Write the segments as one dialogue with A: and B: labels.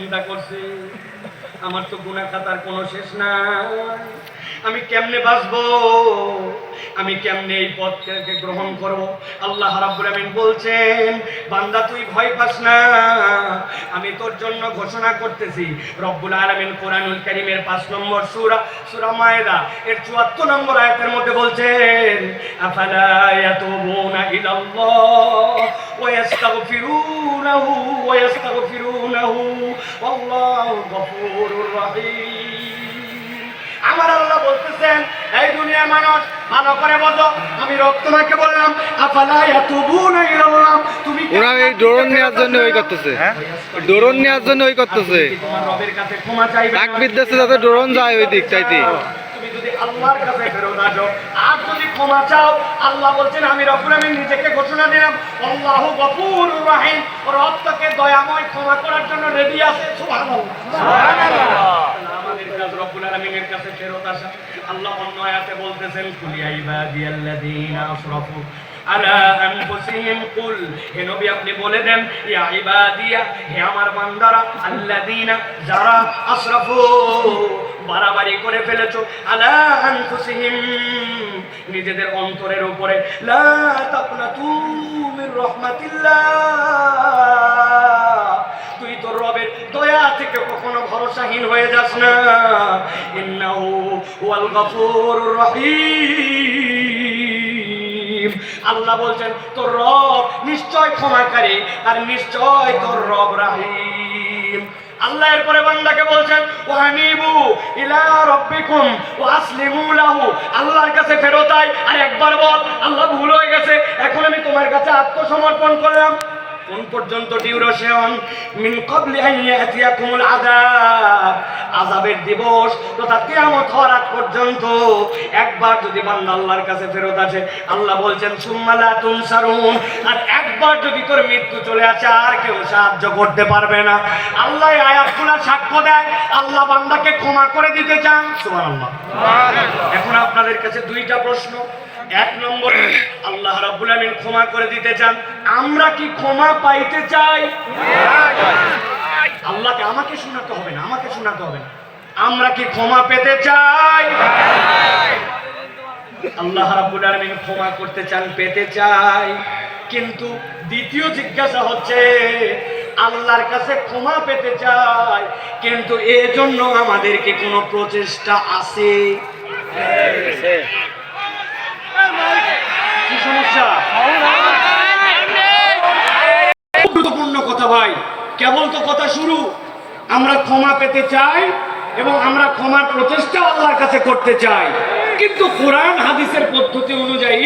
A: চিন্তা করছে আমার তো গুনাহ খাতার কোনো শেষ নাই, আমি কেমনে বাঁচবো, আমি কেমনে এই পথকে গ্রহণ করব। আল্লাহ রাব্বুল আমিন বলছেন, বান্দা তুই ভয় পাস না, আমি তোর জন্য ঘোষণা করতেছি। রব্বুল আলামিন কোরআনুল কারীমের 5 নম্বর সূরা সূরা মায়েদা এর 74 নম্বর আয়াতের মধ্যে বলছেন, আফালা ইয়াতুবুনা ইলাল্লাহ ওয়া ইস্তাগফিরুনাহু ওয়াল্লাহু গফুরুর রহিম। আমার আল্লাহ বলতেছেন, এই দুনিয়ার মানুষ ভালো করে বোঝো, আমি রব তোমাকে বললাম আফালা ইয়াতুবুনা ইলাল্লাহ, তুমি
B: ওরা এই ড্রোন নেওয়ার জন্য ওই করতেছে, ড্রোন নেওয়ার জন্য ওই করতেছে,
A: তোমার রবের কাছে ক্ষমা চাইবে,
B: তাকবীর দিচ্ছে যাতে ড্রোন যায় ওই দিক চাইতে।
A: তুমি যদি আল্লাহর কাছে ফেরত আসো আর যদি ক্ষমা চাও, আল্লাহ বলছেন আমি রব্বুল আমিন নিজেকে ঘোষণা দিলাম, আল্লাহু গফুরুর রহিম, রব তাকে দয়াময় ক্ষমা করার জন্য রেডি আছে। সুবহানাল্লাহ, সুবহানাল্লাহ। আমাদের কাজ রব্বুল আলামিনের কাছে ফেরত আসা। আল্লাহ অন্য আয়াতে বলতেছেন, কুলিয়া ইবাদিয়াল্লাযীনা আসরাফু আলা আনফুসিহিম কুল, হে নবী আপনি বলে দেন, ইয়া ইবাদিয়া, হে আমার বান্দারা, আল্লাযীনা, যারা আসরাফু, বাড়াবাড়ি করে ফেলেছো, আলা আনফুসিহিম, নিজেদের অন্তরের উপরে, লা তাকনাতু মির রাহমাতিল্লাহ, তুই তোর রবের দয়া থেকে কখনো ভরসাহীন হয়ে যাস না, ইন্নাহু ওয়াল গফুরুর রহিম। আল্লাহ বলছেন তোর রব নিশ্চয় ক্ষমাকারী আর নিশ্চয় তোর রব রহিম। আল্লাহ এরপরে বান্দাকে বলছেন, ওয়ানিবু ইলা রাব্বিকুম ওয়া আসলিমু লাহু, আল্লাহর কাছে ফেরত আয় আর একবার বল, আল্লাহ ভুল হয়ে গেছে, এখন আমি তোমার কাছে আত্মসমর্পণ করলাম। কোন পর্যন্ত ডিউরেশন? মিন ক্বাবলি আন ইয়াতিয়াকুমুল আযাব, আযাবের দিবস তথা কিয়ামত হওয়ার আগ পর্যন্ত একবার যদি বান্দা আল্লাহর কাছে ফেরত আসে, আল্লাহ বলছেন সুম্মা লা তুনসারুন, আর একবার যদি তোর মৃত্যু চলে আসে আর কেউ সাহায্য করতে পারবে না। আল্লাহ আয়াতগুলো সাক্ষ্য দেয় আল্লাহ বান্দাকে ক্ষমা করে দিতে চান। সুবহানাল্লাহ, সুবহানাল্লাহ। এখন আপনাদের কাছে দুইটা প্রশ্ন। এক নম্বর, আল্লাহ রাব্বুল আমিন ক্ষমা করে দিতে চান, আমরা কি ক্ষমা পাইতে চাই? আল্লাহকে আমাকে শোনাতে হবে না, আমাকে শোনাতে হবে না, আমরা কি ক্ষমা পেতে চাই? আল্লাহ রাব্বুল আমিন ক্ষমা করতে চান, পেতে চাই। কিন্তু দ্বিতীয় জিজ্ঞাসা হচ্ছে, আল্লাহর কাছে ক্ষমা পেতে চাই, কিন্তু এর জন্য আমাদের কি কোনো প্রচেষ্টা আছে? কি সমস্যা? গুরুত্বপূর্ণ কথা ভাই, কেবল তো কথা শুরু। আমরা ক্ষমা পেতে চাই এবং আমরা ক্ষমার প্রচেষ্টা আল্লাহর কাছে করতে চাই, কিন্তু কোরআন হাদিসের পদ্ধতি অনুযায়ী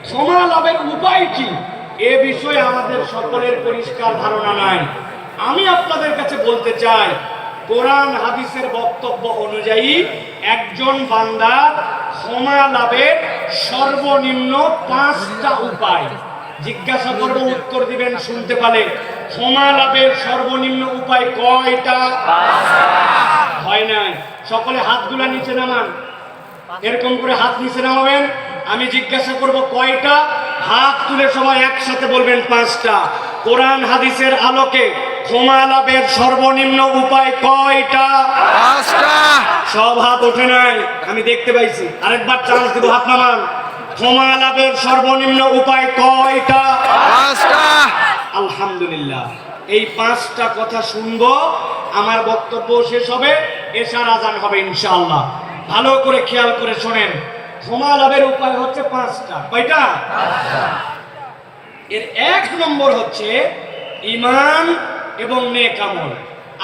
A: ক্ষমা লাভের উপায় কি এ বিষয়ে আমাদের সকলের পরিষ্কার ধারণা নাই। আমি আপনাদের কাছে বলতে চাই, কোরআন হাদিসের বক্তব্য অনুযায়ী একজন বান্দার ক্ষমা লাভের সর্বনিম্ন 5টা উপায়। জিজ্ঞাসা করবো, উত্তর দিবেন শুনতে পারে। ক্ষমা লাভের সর্বনিম্ন উপায় কয়টা? হয় নাই? সকলে হাতগুলা নিচে নামান, এরকম করে হাত নিচে নামাবেন। আমি জিজ্ঞাসা করব কয়টা, হাত তুলে সবাই একসাথে বলবেন 5টা। কোরআন হাদিসের আলোকে ক্ষমা লাভের সর্বনিম্ন উপায় কয়টা?
B: 5টা।
A: সব হাত ওঠে নাই, আমি দেখতে পাইছি। আরেকবার চান্স দেব, হাত নামান। ক্ষমা লাভের সর্বনিম্ন উপায় কয়টা?
B: 5টা।
A: আলহামদুলিল্লাহ, এই 5টা কথা শুনবো, আমার বক্তব্য শেষ হবে, এশার আজান হবে ইনশাআল্লাহ। ভালো করে খেয়াল করে শোনেন, ক্ষমা লাভের উপায় হচ্ছে 5টা। কয়টা? 5টা। এর 1 নম্বর হচ্ছে ঈমান এবং নেক আমল।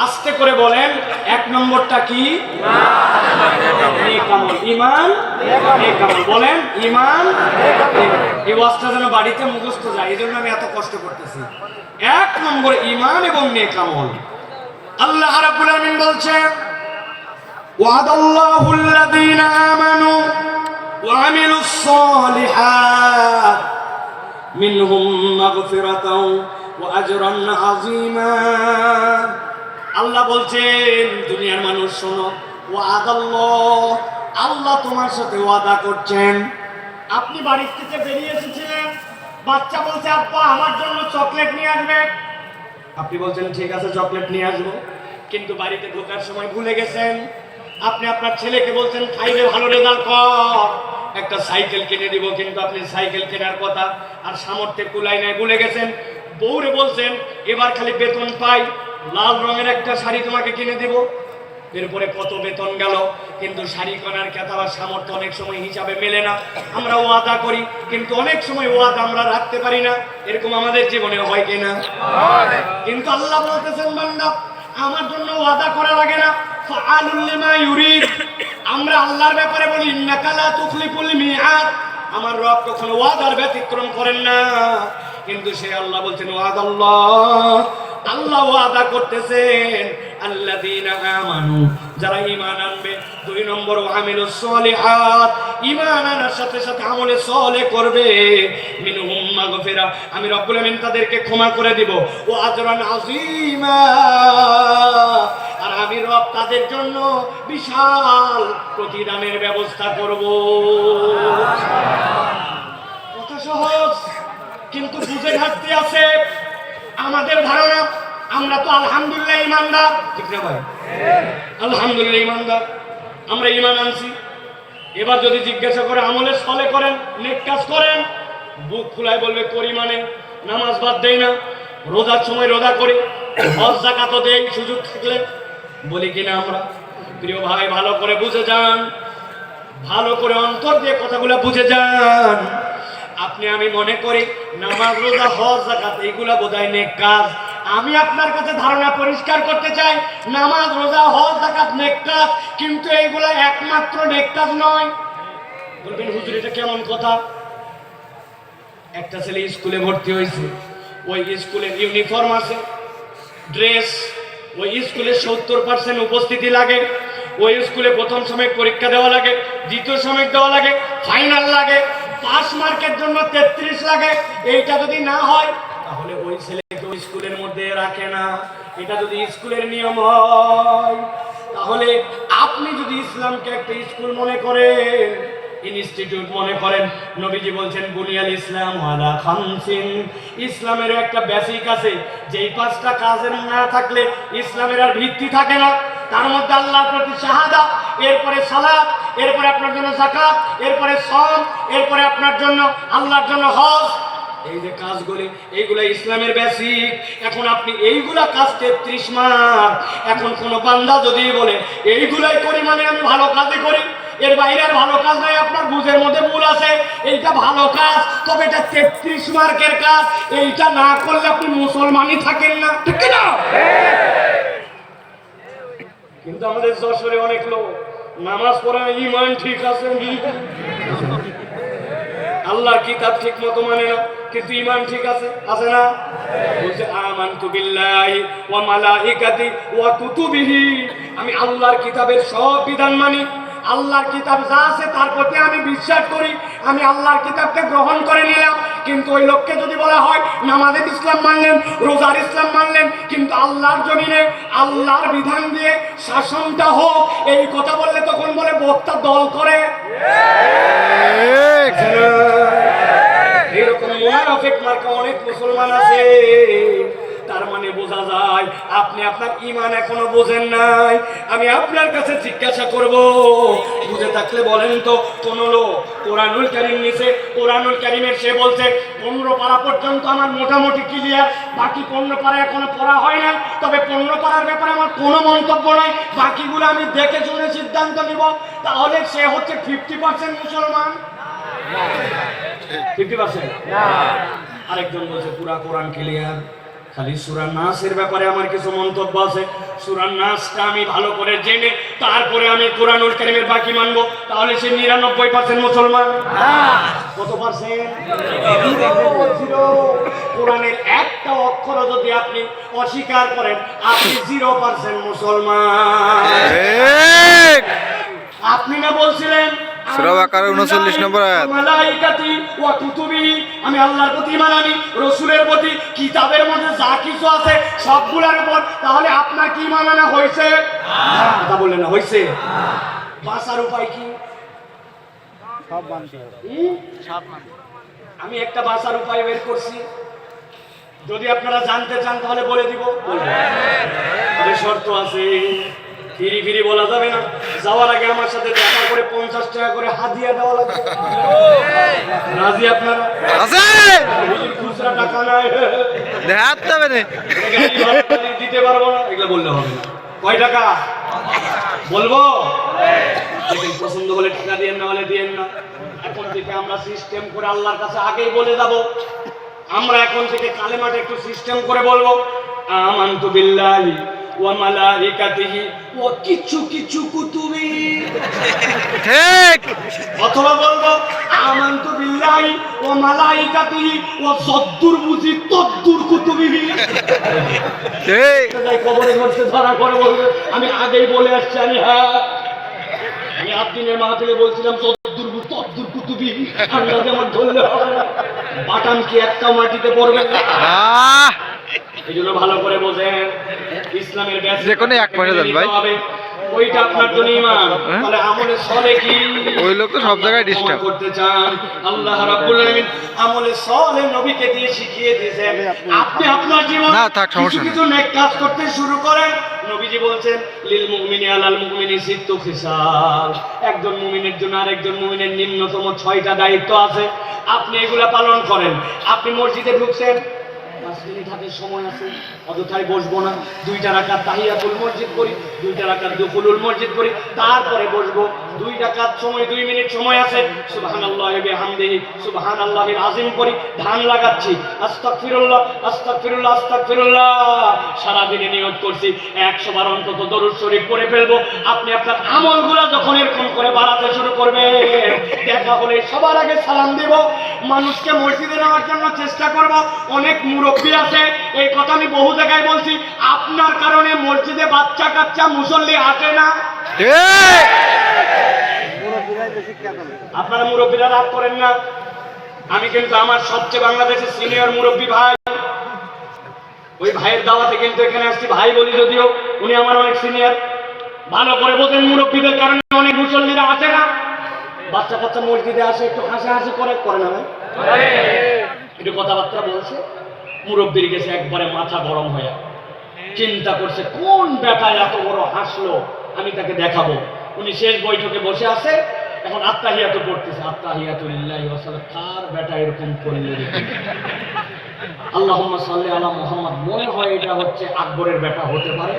A: আস্তে করে বলেন, 1 নম্বরটা কি? নেক আমল। ঈমান, নেক আমল। বলেন, ঈমান। এই ওয়াজটা যেন বাড়িতে মুখস্থ যায়, এজন্য আমি এত কষ্ট করতেছি। 1 নম্বর ঈমান এবং নেক আমল। আল্লাহ রাব্বুল আমিন বলছেন, ওয়াদাল্লাহুল লাযীনা আমানু ওয়া আমিলুস সালিহাত মিনহুম মাগফিরাতাও ওয়া আজরান আযীমা। আল্লাহ বলছেন, দুনিয়ার মানুষ শোনো, ওয়াদাল্লাহ, আল্লাহ তোমার সাথে ওয়াদা করছেন। আপনি বাড়ি থেকে বেরিয়ে এসেছিলেন, বাচ্চা বলছে আব্বা আমার জন্য চকলেট নিয়ে আসবে, আপনি বলছেন ঠিক আছে চকলেট নিয়ে আসবো, কিন্তু বাড়িতে ঢোকার সময় ভুলে গেছেন। আপনি আপনার ছেলেকে বলছেন খাইলে ভালো রেজাল্ট কর, একটা সাইকেল কিনে দিব, কিন্তু আপনি সাইকেল কেনার কথা আর সামর্থ্যে কুলাই নাই, ভুলে গেছেন। বউরে বলছেন এবার খালি বেতন পাই লাল রঙের একটা শাড়ি তোমাকে কিনে দিব, এরপরে কত বেতন গেল, কিন্তু শাড়ি কেনার কথা বা সামর্থ্য অনেক সময় হিসাবে মেলে না। আমরা ওয়াদা করি কিন্তু অনেক সময় ওয়াদা আমরা রাখতে পারি না, এরকম আমাদের জীবনে হয় কিনা? কিন্তু আল্লাহ বলতেছেন বান্দা আমার জন্য ওয়াদা করা লাগে না, ফাআলুল লিমা ইউরিদ। আমরা আল্লাহর ব্যাপারে বলি ইন্নাকা লা তুখলিফুল মিআদ, আমার রব কখনো ওয়াদার ব্যতিক্রম করেন না। কিন্তু সে আল্লাহ বলছেন ওয়াদাল্লাহ, আল্লাহ ওয়াদা করতেছেন আল্লাযীনা আমানু, যারা ঈমান আনবে। 2 নম্বর আমিলুস সলিহাত, ঈমান আনার সাথে সাথে আমলে সলেহ করবে। মিনহুম মাগফিরা, আমি রব্বুল আমিন তাদেরকে ক্ষমা করে দিব। ও আজরান আযীমা, আর আমি রব তাদের জন্য বিশাল প্রতিদানের ব্যবস্থা করব। কথা সহজ, কিন্তু বুঝে ঘাটতি আছে। আমাদের ধারণা আমরা তো আলহামদুলিল্লাহ ইমানদার, ঠিক না ভাই? আলহামদুলিল্লাহ ইমানদার, আমরা ইমান আনছি। এবার যদি জিজ্ঞাসা করে আমলে সলে করেন, নেক কাজ করেন, বুক ফুলায় বলবে করি, মানে নামাজ বাদ দেই না, রোজার সময় রোজা করি, হজ যাকাতও দেই সুযোগ থাকলে, বলি কিনা আমরা? প্রিয় ভাই ভালো করে বুঝে যান, ভালো করে অন্তর দিয়ে কথাগুলো বুঝে যান। আপনি আমি মনে করি নামাজ রোজা হজ যাকাত এইগুলা বোধহয় নেক কাজ। আমি আপনার কাছে ধারণা পরিষ্কার করতে চাই, নামাজ রোজা হজ যাকাত নেক কাজ, কিন্তু এইগুলা একমাত্র নেক কাজ নয়। বলবেন হুজুর এটা কেমন কথা? একটা ছেলে স্কুলে ভর্তি হয়েছে, ওই স্কুলের ইউনিফর্ম আছে, ড্রেস, ওই স্কুলে 70% উপস্থিতি লাগে, ওই স্কুলে প্রথম সাময়িক পরীক্ষা দেওয়া লাগে, দ্বিতীয় সাময়িক দেওয়া লাগে, ফাইনাল লাগে, পাস মার্কের জন্য 33 লাগে। এইটা যদি না হয় তাহলে ওই ছেলেকে ওই স্কুলের মধ্যে রাখে না। এটা যদি স্কুলের নিয়ম হয়, তাহলে আপনি যদি ইসলামকে একটা স্কুল মনে করেন, ইনস্টিটিউট মনে করেন, নবীজি বলছেন বুনিয়াল ইসলাম আলা খামসিন, ইসলামের একটা বেসিক আছে, যেই 5টা কাজের না থাকলে ইসলামের আর ভিত্তি থাকে না। তার মধ্যে আল্লাহর প্রতি শাহাদা, এরপরে সালাত, এরপরে আপনার জন্য যাকাত, এরপরে সওম, এরপরে আপনার জন্য আল্লাহর জন্য হজ। এই যে কাজগুলি, এইগুলা ইসলামের বেসিক। এখন আপনি এইগুলা কাজ 33 মার, এখন কোন বান্দা যদি বলে এইগুলাই করি মানে আমি ভালো কাজই করি, এর বাইরে আর ভালো কাজ নাই, আপনার বুঝের মধ্যে ভুল আছে। এইটা ভালো কাজ, তবে এটা 33 মার্কের কাজ, এইটা না করলে আপনি মুসলমানই থাকেন না, ঠিক না? কিন্তু আমাদের যশোরে অনেক লোক নামাজ পড়ে ঈমান ঠিক আছে, আল্লাহর কিতাব ঠিক মতো মানে না, কিন্তু ঈমান ঠিক আছে, আছে না? বলছে আমানতু বিল্লাহি ওয়া মালাইকাতি ওয়া কুতুবিহি, আমি আল্লাহর কিতাবের সব বিধান মানি, আল্লাহর কিতাব যা আছে তার প্রতি আমি বিশ্বাস করি, আমি আল্লাহর কিতাবকে গ্রহণ করে নিলাম। কিন্তু ওই লোককে যদি বলা হয় নামাজের ইসলাম মানলেন, রোজার ইসলাম মানলেন, কিন্তু আল্লাহর জমিনে আল্লাহর বিধান দিয়ে শাসনটা হোক, এই কথা বললে তখন বলে বক্তা দল করে। এরকম মুনাফিক মার্কা অনেক মুসলমান আছে। তার মানে বোঝা যায় আপনি আপনার ঈমান এখনো বোঝেন নাই। আমি আপনার কাছে জিজ্ঞাসা করব, বুঝে থাকলে বলেন তো, কোন লোক কোরআনুল কারীম নিছে, কোরআনুল কারীমের সে বলছে 15 পারা পর্যন্ত আমার মোটামুটি ক্লিয়ার, বাকি 15 পারা এখনো পড়া হয় না, তবে 15 পারার ব্যাপারে আমার কোনো মন্তব্য নাই, বাকিগুলো আমি দেখে শুনে সিদ্ধান্ত নিব, তাহলে সে হচ্ছে 50% মুসলমান। 50% না। আরেকজন বলছে পুরা কোরআন ক্লিয়ার, খালি সূরা নাসের ব্যাপারে আমার কিছু মন্তব্য আছে, সূরা নাসটা আমি ভালো করে জেনে তারপরে আমি কোরআনুল কারীমের বাকি মানব, তাহলে সে 99% মুসলমান। কত পার্সেন্ট? কোরআনের একটা অক্ষর যদি আপনি অস্বীকার করেন, আপনি 0% মুসলমান। আপনি না বলছিলেন
B: সূরা বাকারা 39 নম্বর আয়াত,
A: মালাইকাতি ওয়া কুতুবি, আমি আল্লাহর প্রতি ঈমান আনি, রাসূলের প্রতি, কিতাবের মধ্যে যা কিছু আছে সবগুলোর উপর, তাহলে আপনার কি ঈমান আনা হইছে? কথা বললেন না, হইছে? বাঁচার উপায় কি? সব মানতে হবে, সব মানতে। আমি একটা বাঁচার উপায় বের করছি, যদি আপনারা জানতে চান তাহলে বলে দিব, তবে শর্ত আছে, ফিরি ফিরি বলা যাবে না। যাওয়ার আগে আমার সাথে দেখা করে 50 টাকা করে হাদিয়া দেওয়া লাগবে। রাজি আপনারা? হুজুর খুচরা টাকা নাই, গাড়ি ভাড়া দিতে পারবো না, এগুলো বললে হবে না। কয় টাকা বলবো? দেখেন, পছন্দ হলে টাকা দিয়েন, না হলে দিয়েন না। এখন থেকে আমরা সিস্টেম করে আল্লাহর কাছে আগেই বলে যাব। আমরা এখন থেকে কালেমাটা একটু সিস্টেম করে বলবো, আমানতু বিল্লাহি ওয়া মালাইকাতিহি ওয়া কিছু কুতুবি,
B: ঠিক।
A: অথবা বলবো আমানতু বিল্লাহি ওয়া মালাইকাতিহি ওয়া সদ্দুর মুজি তদ্দুর কুতুবি।
B: ঠিক।
A: তাই কবরে ঘরতে ধরা করে বলবে আমি আগেই বলে আসছি। আমি আদিনের মাহফিলে বলছিলাম তদ্দুর কুতুবি, আল্লাহ যেমন ধরলে হবে না, বাটাম কি একটাও মাটিতে পড়বে না। এই জন্য ভালো করে বোঝেন, ইসলামের
B: যে কোনো এক পয়সা দেন ভাই,
A: ওইটা আপনার জন্য ঈমান। তাহলে আমলে সলে কি?
B: ওই লোক তো সব জায়গায় ডিস্টার্ব
A: করতে চান, আল্লাহ রাব্বুল আলামিন আমলে সলে নবীকে দিয়ে শিখিয়ে দিয়েছেন। আপনি আপনার জীবন
B: না থাক, সমস্যা নেই।
A: কিছু নেক কাজ করতে শুরু করেন। নবীজি বলছেন লিল মুমিনি আলাল মুমিনি সিত্তু খিসাল, একজন মুমিনের জন্য আরেকজন মুমিনের নিম্নতম 6টা দায়িত্ব আছে। আপনি এগুলা পালন করেন। আপনি মসজিদে ঢুকছেন, 5 মিনিট হাতে সময় আছে, অযথায় বসবো না। 2টা রাকাত তাহিয়াতুল মসজিদ করি, 2টা রাকাত দুখুলুল মসজিদ করি, তারপরে বসবো। 2 রাকাত সময়, 2 মিনিট সময় আছে, সুবহানাল্লাহি বিহামদিহি সুবহানাল্লাহিল আযীম করি। ধান লাগাচ্ছি, আস্তাগফিরুল্লাহ আস্তাগফিরুল্লাহ আস্তাগফিরুল্লাহ। সারা দিনে নিয়ত করছি 100 বার অন্তত দরুদ শরীফ পড়ে ফেলবো। আপনি আপনার আমলগুলো যখন এরকম করে বাড়াতে শুরু করবেন, দেখা হলে সবার আগে সালাম দেব, মানুষকে মসজিদে নেওয়ার জন্য চেষ্টা করব। অনেক মুরব্বী আছে, এই কথা আমি বহু জায়গায় বলছি, আপনার কারণে মসজিদে বাচ্চা কাচ্চা মুসল্লি আসে না। আপনারা মুরব্বীরা রাগ করেন না। আমি কিন্তু আমার সবচেয়ে বাংলাদেশের সিনিয়র মুরব্বী ভাই, ওই ভাইয়ের দাওয়াতে কিন্তু এখানে আসছি। ভাই বলি যদিও, উনি আমার অনেক সিনিয়র। ভালো করে বোঝেন, মুরব্বীদের কারণে অনেক মুসল্লিরা আসে না। বাচ্চা কাচ্চা মসজিদে আসে, একটু হাসি করে না ভাই, একটু কথাবার্তা বলছে, মুরব্বীর গেছে একবারে মাথা গরম হয়ে চিন্তা করছে কোন বেটায় এত বড় হাসলো, আমি তাকে দেখাবো। উনি শেষ বৈঠকে বসে আছে, এখন আত্তাহিয়াতু পড়তেছে, আত্তাহিয়াতু লিল্লাহি ওয়া সালাম। কার বেটা এরকম করলে? আল্লাহুম্মা সাল্লি আলা মুহাম্মদ। মনে হয় এটা হচ্ছে আকবরের বেটা হতে পারে।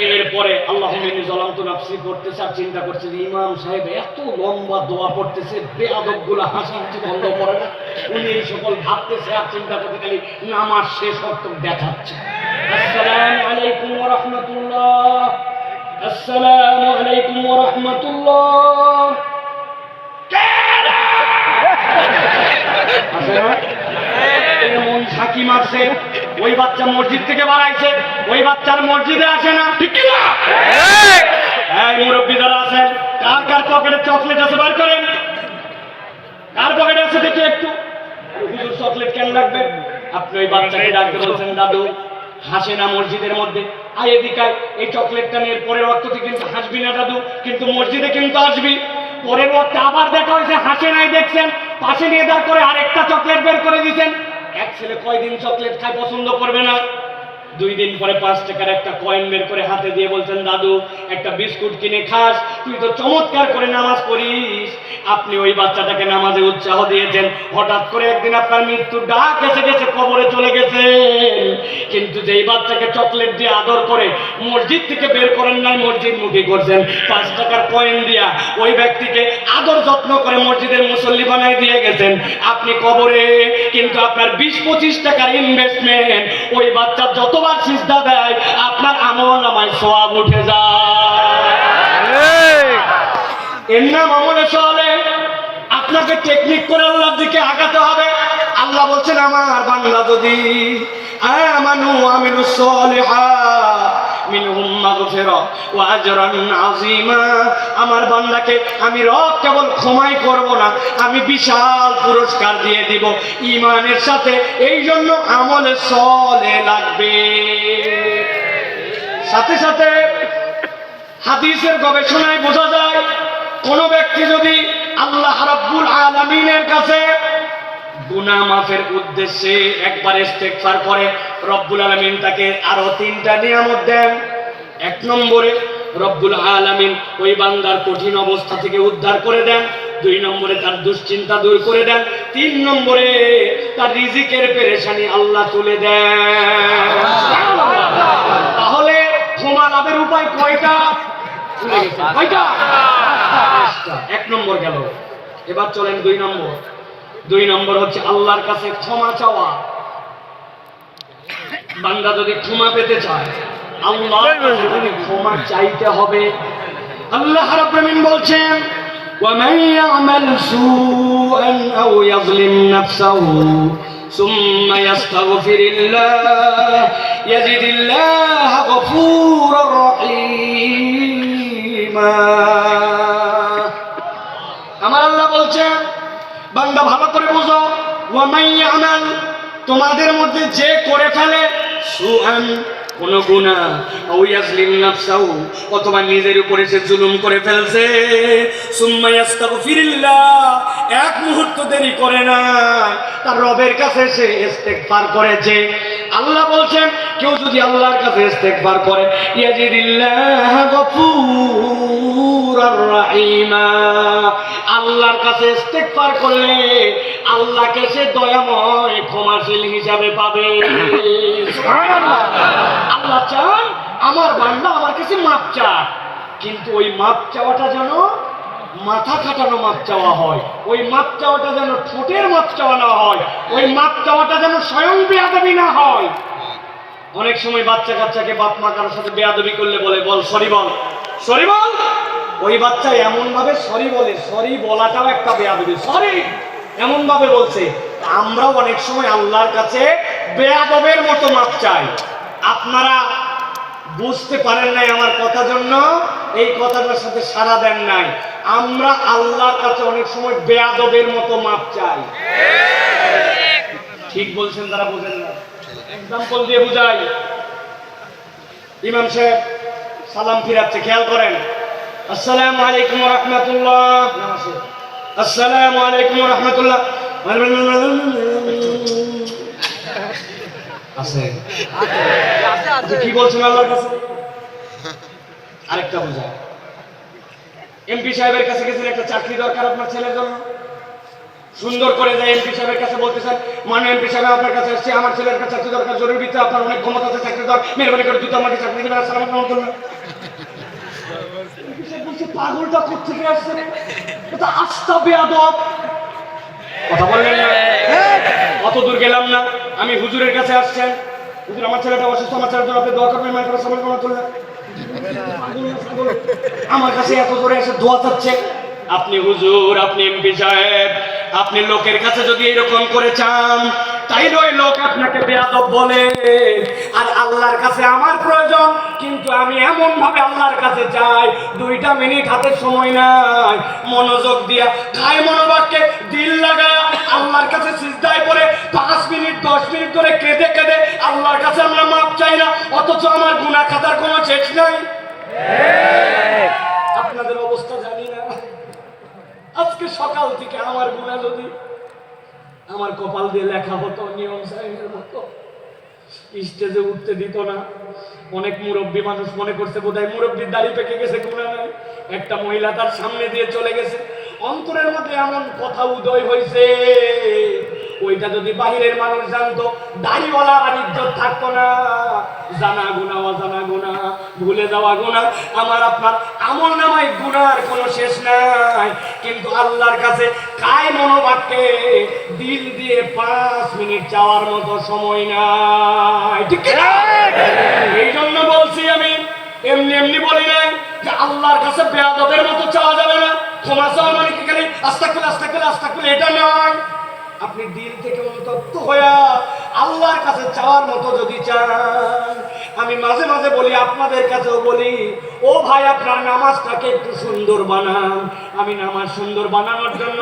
A: এরপরে আল্লাহুম্মা ইন্নী যালামতু নাফসি পড়তেছে, আর চিন্তা করছে যে ইমাম সাহেব এত লম্বা দোয়া পড়তেছে, বেয়াদবগুলো হাসাহাসি বন্ধ করে না। উনি এই সকল ভাবতেছে আর চিন্তা করতে, খালি নামাজ শেষ হতো দেখাচ্ছে। আসসালামু আলাইকুম ওয়া রাহমাতুল্লাহ, আসসালামু আলাইকুম ওয়া রাহমাতুল্লাহ। এমন ঝাঁকি মারছে, ওই বাচ্চা মসজিদ থেকে বাড়াইছে, ওই বাচ্চার মসজিদে আসে না, ঠিক কি না? এই মুরব্বী যারা আছেন, কার কার পকেটে চকলেট আছে বার করেন। কার পকেটে আছে দেখি একটু। হুজুর চকলেট কেন রাখবেন? আপনি ওই বাচ্চাকে ডাকতে বলছেন, দাদু হাসে না মসজিদের মধ্যে, আয় এদিকায়, এই চকলেটটা নিয়ে পরের ওয়াক্ততে কিন্তু হাসবি না দাদু, কিন্তু মসজিদে কিন্তু আসবি। পরের ওয়াক্তে আবার দেখা হয়েছে, হাসে নাই, দেখছেন, পাশে নিয়ে দাঁড় করে আরেকটা চকলেট বের করে দিয়েছেন। এক ছেলে কয়দিন চকলেট খায় পছন্দ করবে না? 2 দিন পরে 5 টাকার একটা কয়েন বের করে হাতে দিয়ে বলছেন, দাদু একটা বিস্কুট কিনে খাস, তুই তো চমৎকার করে নামাজ পড়িস। আপনি ওই বাচ্চাটাকে নামাজে উৎসাহ দিয়েছেন, হঠাৎ করে একদিন আপনার মৃত্যুর ডাক এসে গেছে, কবরে চলে গেছেন। কিন্তু যেই বাচ্চাকে চকলেট দিয়ে আদর করে মসজিদ থেকে বের করেন নাই, মসজিদ মুখী করছেন, 5 টাকার কয়েন দিয়া ওই ব্যক্তিকে আদর যত্ন করে মসজিদের মুসল্লি বানাই দিয়ে গেছেন আপনি কবরে। কিন্তু আপনার 20-25 টাকার ইনভেস্টমেন্ট, ওই বাচ্চা যতবার সিজদা দেয় আপনার আমলনামায় সওয়াব উঠে যায়। এর নাম আমলে চলে। আপনাকে টেকনিক করে আল্লাহর দিকে আগাতে হবে। আল্লাহ বলছেন, আমার বান্দা যদি আমানু আমিলুস সলিহাত মিনহুম মাগফিরা ওয়া আজরান আযীমা, আমার বান্দাকে আমি রব কেবল ক্ষমাই করব না, আমি বিশাল পুরস্কার দিয়ে দিব ঈমানের সাথে। এই জন্য আমলে সলে লাগবে। সাথে সাথে হাদিসের গবেষণায় বোঝা যায়, কোন ব্যক্তি যদি আল্লাহ রাব্বুল আলামিনের কাছে গুনাহ মাফের উদ্দেশ্যে একবার ইস্তেগফার করে রব্বুল আলামিন তাকে আরো 3টা নিয়ামত দেন। 1 নম্বরে রব্বুল আলামিন ওই বান্দার কঠিন অবস্থা থেকে উদ্ধার করে দেন। 2 নম্বরে তার দুশ্চিন্তা দূর করে দেন। 3 নম্বরে তার রিজিকের পেরেশানি আল্লাহ তুলে দেন। তাহলে ক্ষমা লাভের উপায় কয়টা? কয়টা? 1 নম্বর গেল। এবার চলেন 2 নম্বর। 2 নম্বর হচ্ছে আল্লাহর কাছে ক্ষমা চাওয়া। বান্দা যদি ক্ষমা পেতে চায় আল্লাহর কাছে তাকে ক্ষমা চাইতে হবে। আল্লাহ রাব্বুল আলামিন বলছেন وَمَن يَعْمَلْ سُوءًا أَوْ يَظْلِمْ نَفْسَهُ ثُمَّ يَسْتَغْفِرِ اللَّهَ يَجِدِ اللَّهَ غَفُورًا رَّحِيمًا। আমার আল্লাহ বলছেন বান্দা ভালো করে বুঝো, ওয়ামান ইয়ামাল, তোমাদের মধ্যে যে করে ফেলে সুআন, কোন গুনাহ, আও ইয়াজলিম নাফসাহু, অথবা নিজের উপরে সে জুলুম করে ফেলছে, সুম্মা ইস্তাগফিরিল্লাহ, এক মুহূর্ত দেরি করে না, তার রবের কাছে সে ইস্তেগফার করেছে। আল্লাহ বলছেন কেউ যদি আল্লাহর কাছে ইস্তেগফার করে ইয়াজিদিল্লাহ গফুরার রাহিমা, আল্লাহর কাছে ইস্তেগফার করলে আল্লাহকে সে দয়াময় ক্ষমাশীল হিসাবে পাবে। সুবহানাল্লাহ। আল্লাহ চান আমার বান্দা আমার কাছে মাপ চায়, কিন্তু ওই মাপ চাওয়াটা যেন মাথা খাটানো মাপ চাওয়া হয়, ওই মাপ চাওয়াটা যেন ঠোঁটের মাপ চাওয়া না হয়, ওই মাপ চাওয়াটা যেন স্বয়ং বেয়াদবি না হয়। অনেক সময় বাচ্চা কাচ্চাকে বাপ মা কারোর সাথে বেয়াদবি করলে বলে বল সরি বল, সরি বল। ওই বাচ্চা এমন ভাবে সরি বলে, সরি বলাটাও একটা বেয়াদবি, সরি এমন ভাবে বলছে। আমরাও অনেক সময় আল্লাহর কাছে বেয়াদবের মতো মাপ চাই। আপনারা বুঝতে পারেন নাই আমার কথা, জন্য এই কথাটার সাথে সাড়া দেন নাই। আমরা আল্লাহর কাছে অনেক সময় বেয়াদবের মতো মাপ চাই। ঠিক বলছেন, তারা বোঝেন না। এক্সাম্পল দিয়ে বুঝাই। ইমাম সাহেব সালাম ফিরাচ্ছে, খেয়াল করেন। আসসালামু আলাইকুম ওয়া রাহমাতুল্লাহ, আসসালামু আলাইকুম ওয়া রাহমাতুল্লাহ। আছে কি বলছেন আল্লাহর কাছে? আরেকটা বুঝায়। এমপি সাহেবের কাছে গেছেন, একটা চাকরি দরকার আপনার ছেলের জন্য, সুন্দর করে যায় এমপি সাহেবের কাছে বলতেছেন, মানে এমপি সাহেব আপনার কাছে আসছে, আমার ছেলের কাছে চাকরি দরকার, জরুরি ভিত্তিতে আপনার অনেক ক্ষমতা আছে, চাকরি দরকার, মেহরবানি করে দ্রুত আমাকে চাকরি দেবেন। আসসালামু আলাইকুম। পাগলটা কোথেকে আসছে রে? এটা আস্তা বেয়াদব। কথা বললেন না? অত দূর গেলাম না, আমি হুজুরের কাছে আসছেন, হুজুর আমার ছেলেটা অসুস্থ, আমার ছেলের জন্য আপনি দোয়া করবেন, মায়ের করে সমান করা চলবে। আমার কাছে এত দূরে এসে দোয়া চাচ্ছে। আপনি হুজুর, আপনি এমপি সাহেব, আপনি লোকের কাছে যদি এরকম করে চান তাইলে ওই লোক আপনাকে বেয়াদব বলে। আর আল্লাহর কাছে আমার প্রয়োজন, কিন্তু আমি এমন ভাবে আল্লাহর কাছে চাই 2টা মিনিট হাতে সময় নাই, মনোযোগ দিয়া খায় মনোবাক্যে দিল লাগায়া আল্লাহর কাছে সিজদায় পড়ে 5 মিনিট 10 মিনিট ধরে কেঁদে কেঁদে আল্লাহর কাছে আমরা মাপ চাই না, অথচ আমার গুনাহ খাতার কোনো শেষ নাই। আপনাদের অবস্থা জানি না। আজকে সকাল থেকে আমার গুনাহ যদি আমার কপাল দিয়ে লেখা হতো নিয়ম সাহেবের মতো, স্টেজে উঠতে দিত না। অনেক মুরব্বী মানুষ মনে করছে বোধহয় মুরব্বীর দাড়ি পেকে গেছে, গুনাহ নাই। একটা মহিলা তার সামনে দিয়ে চলে গেছে, অন্তরের মধ্যে এমন কথা উদয় হয়েছে, ওইটা যদি বাহিরের মানুষ জানতো দাড়িওয়ালার আর ইজ্জত থাকতো না। জানা গুনাহ, অজানা গুনাহ, ভুলে যাওয়া গুনাহ, আমার আপনার আমল নামায় গুনার কোনো শেষ নাই। কিন্তু আল্লাহর কাছে কায় মনোবাক্যে দিল দিয়ে 5 মিনিট যাওয়ার মতো সময় নাই। ঠিক না? এই জন্য বলছি আমি, এমনি এমনি বলি না যে আল্লাহর কাছে বেয়াদবের মতো চাওয়া যাবে না। ক্ষমা চাওয়া মানে কি খালি আস্তাগফিরুল্লাহ আস্তাগফিরুল্লাহ আস্তাগফিরুল্লাহ, এটা নয়। আপনি দিল থেকে অনুতপ্ত হয়ে আল্লাহর কাছে চাওয়ার মতো যদি চান, আমি মাঝে মাঝে বলি, আপনাদের কাছেও বলি, ও ভাই আপনার নামাজটাকে একটু সুন্দর বানান। আমি নামাজ সুন্দর বানানোর জন্য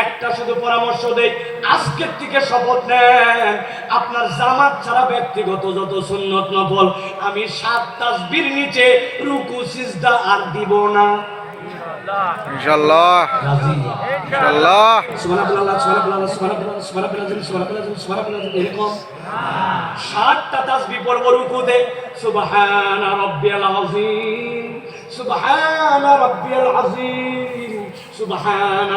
A: একটা শুধু পরামর্শ দেই, আজকের থেকে শপথ নেন আপনার জামাত ছাড়া ব্যক্তিগত যত সুন্নত নফল আমি 7 তাসবির নিচে রুকু সিজদা আর দিব না।
B: ইনশাআল্লাহ
A: রাজি
B: ইনশাআল্লাহ
A: সুবহানাল্লাহ সুবহানাল্লাহ সুবহানাল্লাহ সুবহানাল্লাহ সুবহানাল্লাহ সুবহানাল্লাহ এরকম 60টা তাসবিহ পড়ব রুকুতে সুবহানা রাব্বিয়াল আযীম সুবহানা রাব্বিয়াল আযীম সুবহানা